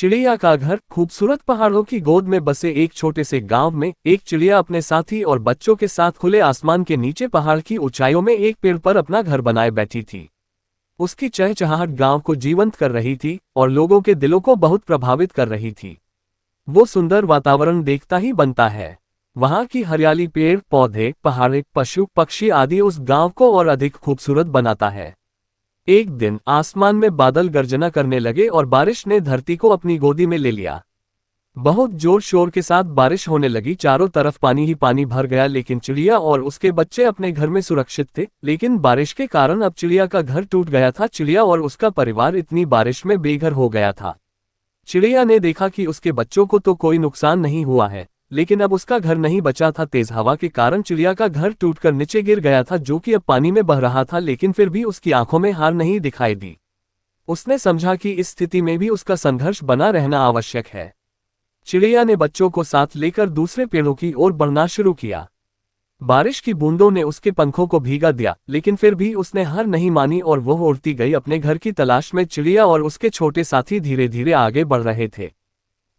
चिड़िया का घर। खूबसूरत पहाड़ों की गोद में बसे एक छोटे से गांव में एक चिड़िया अपने साथी और बच्चों के साथ खुले आसमान के नीचे पहाड़ की ऊंचाइयों में एक पेड़ पर अपना घर बनाए बैठी थी। उसकी चहचहाहट गांव को जीवंत कर रही थी और लोगों के दिलों को बहुत प्रभावित कर रही थी। वो सुंदर वातावरण देखता ही बनता है। वहां की हरियाली, पेड़ पौधे, पहाड़, पशु पक्षी आदि उस गांव को और अधिक खूबसूरत बनाता है। एक दिन आसमान में बादल गर्जना करने लगे और बारिश ने धरती को अपनी गोदी में ले लिया। बहुत जोर शोर के साथ बारिश होने लगी, चारों तरफ पानी ही पानी भर गया, लेकिन चिड़िया और उसके बच्चे अपने घर में सुरक्षित थे। लेकिन बारिश के कारण अब चिड़िया का घर टूट गया था। चिड़िया और उसका परिवार इतनी बारिश में बेघर हो गया था। चिड़िया ने देखा कि उसके बच्चों को तो कोई नुकसान नहीं हुआ है, लेकिन अब उसका घर नहीं बचा था। तेज हवा के कारण चिड़िया का घर टूटकर नीचे गिर गया था, जो कि अब पानी में बह रहा था, लेकिन फिर भी उसकी आंखों में हार नहीं दिखाई दी। उसने समझा कि इस स्थिति में भी उसका संघर्ष बना रहना आवश्यक है। चिड़िया ने बच्चों को साथ लेकर दूसरे पेड़ों की ओर बढ़ना शुरू किया। बारिश की बूंदों ने उसके पंखों को भीगा दिया, लेकिन फिर भी उसने हार नहीं मानी और वह उड़ती गई अपने घर की तलाश में। चिड़िया और उसके छोटे साथी धीरे धीरे आगे बढ़ रहे थे।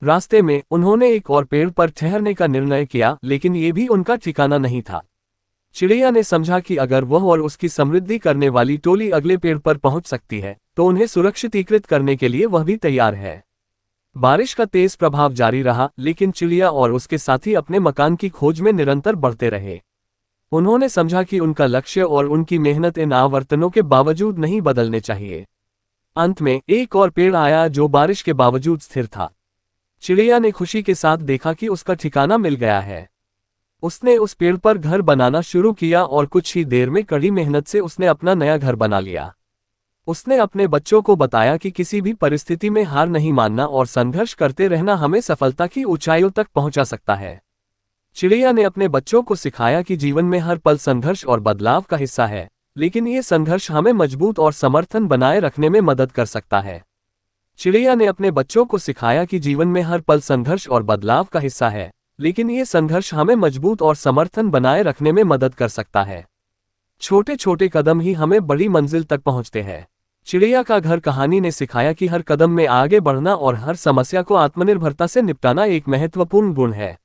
रास्ते में उन्होंने एक और पेड़ पर ठहरने का निर्णय किया, लेकिन ये भी उनका ठिकाना नहीं था। चिड़िया ने समझा कि अगर वह और उसकी समृद्धि करने वाली टोली अगले पेड़ पर पहुंच सकती है, तो उन्हें सुरक्षितीकृत करने के लिए वह भी तैयार है। बारिश का तेज प्रभाव जारी रहा, लेकिन चिड़िया और उसके साथी अपने मकान की खोज में निरंतर बढ़ते रहे। उन्होंने समझा कि उनका लक्ष्य और उनकी मेहनत इन आवर्तनों के बावजूद नहीं बदलने चाहिए। अंत में एक और पेड़ आया जो बारिश के बावजूद स्थिर था। चिड़िया ने खुशी के साथ देखा कि उसका ठिकाना मिल गया है। उसने उस पेड़ पर घर बनाना शुरू किया और कुछ ही देर में कड़ी मेहनत से उसने अपना नया घर बना लिया। उसने अपने बच्चों को बताया कि किसी भी परिस्थिति में हार नहीं मानना और संघर्ष करते रहना हमें सफलता की ऊंचाइयों तक पहुंचा सकता है। चिड़िया ने अपने बच्चों को सिखाया कि जीवन में हर पल संघर्ष और बदलाव का हिस्सा है, लेकिन ये संघर्ष हमें मजबूत और समर्थन बनाए रखने में मदद कर सकता है। चिड़िया ने अपने बच्चों को सिखाया कि जीवन में हर पल संघर्ष और बदलाव का हिस्सा है, लेकिन ये संघर्ष हमें मजबूत और समर्थन बनाए रखने में मदद कर सकता है। छोटे छोटे कदम ही हमें बड़ी मंजिल तक पहुंचते हैं। चिड़िया का घर कहानी ने सिखाया कि हर कदम में आगे बढ़ना और हर समस्या को आत्मनिर्भरता से निपटाना एक महत्वपूर्ण गुण है।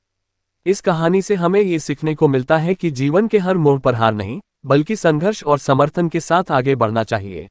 इस कहानी से हमें ये सीखने को मिलता है कि जीवन के हर मोड़ पर हार नहीं, बल्कि संघर्ष और समर्थन के साथ आगे बढ़ना चाहिए।